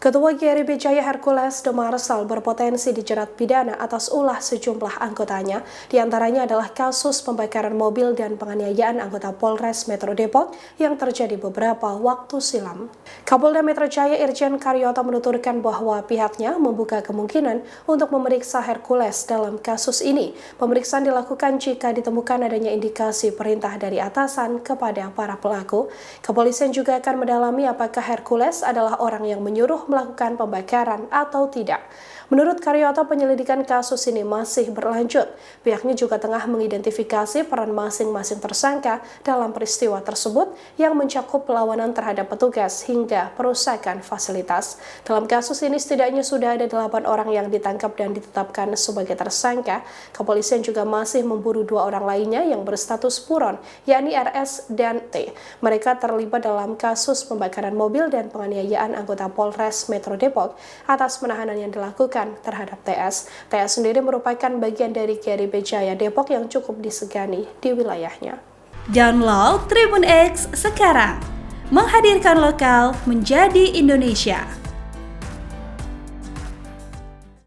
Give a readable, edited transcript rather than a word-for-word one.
Ketua GRB Jaya Hercules Demarsal berpotensi dijerat pidana atas ulah sejumlah anggotanya, diantaranya adalah kasus pembakaran mobil dan penganiayaan anggota Polres Metro Depok yang terjadi beberapa waktu silam. Kapolda Metro Jaya Irjen Karyoto menuturkan bahwa pihaknya membuka kemungkinan untuk memeriksa Hercules dalam kasus ini. Pemeriksaan dilakukan jika ditemukan adanya indikasi perintah dari atasan kepada para pelaku. Kepolisian juga akan mendalami apakah Hercules adalah orang yang menyuruh melakukan pembakaran atau tidak. Menurut Karyoto, penyelidikan kasus ini masih berlanjut. Pihaknya juga tengah mengidentifikasi peran masing-masing tersangka dalam peristiwa tersebut yang mencakup perlawanan terhadap petugas hingga perusakan fasilitas. Dalam kasus ini setidaknya sudah ada 8 orang yang ditangkap dan ditetapkan sebagai tersangka. Kepolisian juga masih memburu 2 orang lainnya yang berstatus buron, yakni RS dan T. Mereka terlibat dalam kasus pembakaran mobil dan penganiayaan anggota Polres Metro Depok atas penahanan yang dilakukan terhadap TS. TS sendiri merupakan bagian dari GRB Jaya Depok yang cukup disegani di wilayahnya. Download Tribun X sekarang, menghadirkan lokal menjadi Indonesia.